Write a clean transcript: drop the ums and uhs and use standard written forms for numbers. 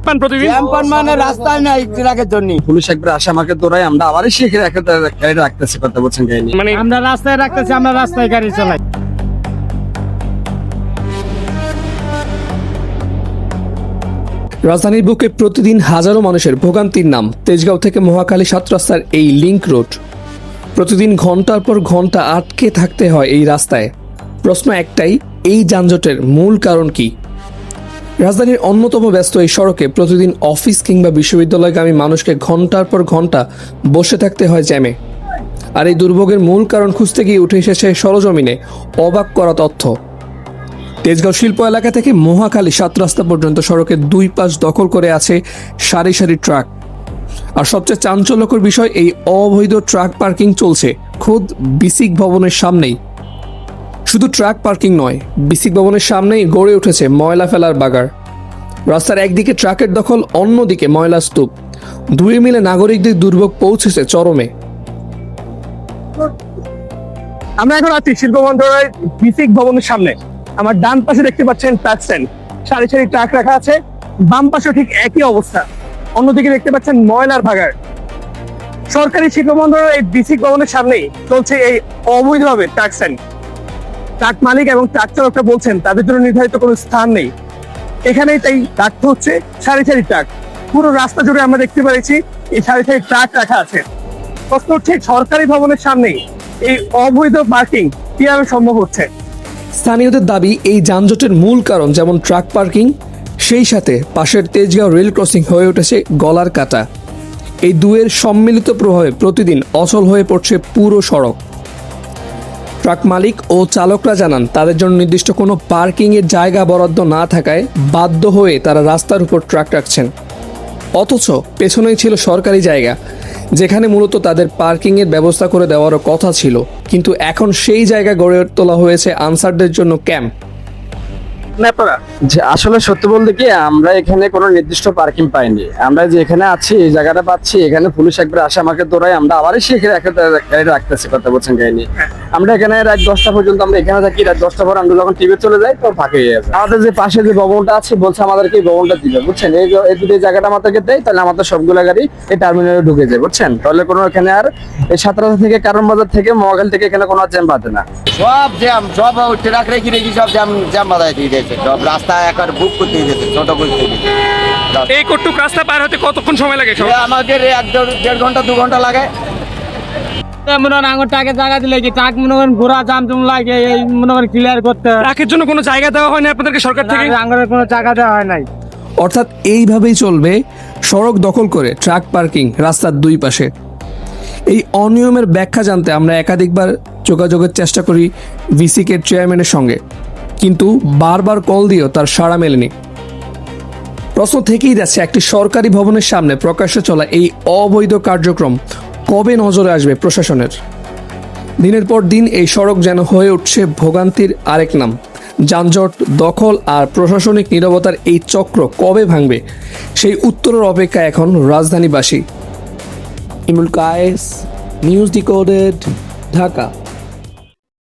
পান প্রতিদিন? জ্যাম পান মানে রাস্তায় নাই ট্রাকের জন্য। পুলিশ একবার আসে আমাকে দৌড়ায়, আমরা আবারই সে গাড়িটা রাখতেছি, কথা বলছেন গাড়ি মানে আমরা রাস্তায় রাখতেছি, আমরা রাস্তায় গাড়ি চালাই। রাজধানীর বুকে প্রতিদিন হাজারো মানুষের ভোগান্তির নাম তেজগাঁও থেকে মহাখালী ৭ রাস্তার এই লিংক রোড। প্রতিদিন ঘন্টার পর ঘন্টা আটকে থাকতে হয় এই রাস্তায়। প্রশ্ন একটাই, এই যানজটের মূল কারণ কি? রাজধানীর অন্যতম ব্যস্ত এই সড়কে প্রতিদিন অফিস কিংবা বিশ্ববিদ্যালয়গামী মানুষকে ঘন্টার পর ঘন্টা বসে থাকতে হয় জ্যামে। আর এই দুর্ভোগের মূল কারণ খুঁজতে গিয়ে উঠে এসেছে সরজমিনে অবাক করা তথ্য। তেজগাঁও শিল্প এলাকা থেকে মহাখালী ৭ রাস্তা পর্যন্ত সড়কের দুই পাশ দখল করে আছে সারি সারি ট্রাক। আর সবচেয়ে চাঞ্চল্যকর বিষয়, এই অবৈধ ট্রাক পার্কিং চলছে খোদ বিসিক ভবনের সামনেই। শুধু ট্রাক পার্কিং নয়, বিসিক ভবনের সামনেই গড়ে উঠেছে ময়লা ফেলার বাগার। রাস্তার একদিকে ট্রাকের দখল, অন্যদিকে ময়লা স্তূপ। দুই মিলে নাগরিকদের দুর্ভোগ পৌঁছেছে চরমে। আমরা এখন আছি শিল্প মন্ত্রণালয়ের বিসিক ভবনের সামনে। আমার ডান পাশে দেখতে পাচ্ছেন ট্রাক স্ট্যান্ড, সারি সারি ট্রাক রাখা আছে। বাম পাশে ঠিক একই অবস্থা, অন্যদিকে দেখতে পাচ্ছেন ময়লার ভাগাড়। সরকারি শিল্প মন্ত্রণালয়ের এই বিসিক ভবনের সামনেই চলছে এই অবৈধভাবে ট্রাক স্ট্যান্ড। ট্রাক মালিক এবং ট্রাক চালকরা বলছেন তাদের জন্য নির্ধারিত কোনো স্থান নেই এখানেই, তাই রাখতে হচ্ছে সারি সারি ট্রাক। পুরো রাস্তা জুড়ে আমরা দেখতে পেরেছি এই সারি সারি ট্রাক রাখা আছে। প্রশ্ন হচ্ছে, সরকারি ভবনের সামনেই এই অবৈধ পার্কিং কিভাবে সম্ভব হচ্ছে? স্থানীয়দের দাবি, এই যানজটের মূল কারণ যেমন ট্রাক পার্কিং, সেই সাথে পাশের তেজগাঁও রেল ক্রসিং হয়ে উঠেছে গলার কাটা। এই দুয়ের সম্মিলিত প্রভাবে প্রতিদিন অচল হয়ে পড়ছে পুরো সড়ক। ট্রাক মালিক ও চালকরা জানান, তাদের জন্য নির্দিষ্ট কোনো পার্কিংয়ের জায়গা বরাদ্দ না থাকায় বাধ্য হয়ে তারা রাস্তার উপর ট্রাক রাখছেন। অথচ পেছনেই ছিল সরকারি জায়গা, যেখানে মূলত তাদের পার্কিংয়ের ব্যবস্থা করে দেওয়ারও কথা ছিল। কিন্তু এখন সেই জায়গা গড়ে তোলা হয়েছে আনসারদের জন্য ক্যাম্প। যে আসলে সত্যি বলতে কি, আমরা এখানে কোনো নির্দিষ্ট পার্কিং পাইনি। আমরা যে এখানে আছি, এই জায়গাটা পাচ্ছি, এখানে পুলিশ একবার আসে আমাকে দৌড়ায়, আমরা আবারই সে গাড়িটা রাখতেছি, কথা বলছেন গাড়ি। আমরা এখানে রাত 10টা পর্যন্ত আমরা এখানে থাকি। রাত 10টা পর আমরা যখন টিভি চলে যাই তো ফাঁকা হয়ে যাবে। আমাদের যে পাশে যে ভবনটা আছে বলছে আমাদেরকে এই ভবনটা দিবে, বুঝছেন। এই যদি এই জায়গাটা আমাদেরকে দেয় তাহলে আমাদের সবগুলো গাড়ি এই টার্মিনালে ঢুকে যায়, বুঝছেন। তাহলে কোনো এখানে আর এই ৭ রাস্তা থেকে, কারণ বাজার থেকে, মহাখালী থেকে এখানে কোনো জ্যাম বাঁধে না। সব জ্যাম, সব ট্রাক রেখে রেখে সব জ্যাম বাধায় দিয়ে দিয়েছে। সব রাস্তা একবার বুক করতে দিয়েছে, ছোট করতে দিয়েছে। এই কটুক রাস্তা পার হতে কতক্ষণ সময় লাগে? আমাদের 1-1.5 ঘন্টা 2 ঘন্টা লাগে। মনে হয় আঙুর ট্রাকে জায়গা দিলে কি ট্রাক মনে করেন ঘোরা জাম লাগে, এই মনে করেন ক্লিয়ার করতে হয়। ট্রাকের জন্য কোনো জায়গা দেওয়া হয়নি আপনাদেরকে সরকার থেকে? আঙুরের কোনো জায়গা দেওয়া হয় নাই। অর্থাৎ এইভাবেই চলবে সড়ক দখল করে ট্রাক পার্কিং রাস্তার দুই পাশে। এই অনিয়মের ব্যাখ্যা জানতে আমরা একাধিকবার যোগাযোগের চেষ্টা করি ভিসিকের চেয়ারম্যানের সঙ্গে, কিন্তু বারবার কল দিয়েও তার সাড়া মেলেনি। প্রশ্ন থেকেই যাচ্ছে, একটি সরকারি ভবনের সামনে প্রকাশ্যে চলা এই অবৈধ কার্যক্রম কবে নজরে আসবে প্রশাসনের? দিনের পর দিন এই সড়ক যেন হয়ে উঠছে ভোগান্তির আরেক নাম। যানজট, দখল আর প্রশাসনিক নীরবতার এই চক্র কবে ভাঙবে, সেই উত্তরের অপেক্ষা এখন রাজধানীবাসী। ইমুল কায়েস, নিউজ ডিকোডেড, ঢাকা।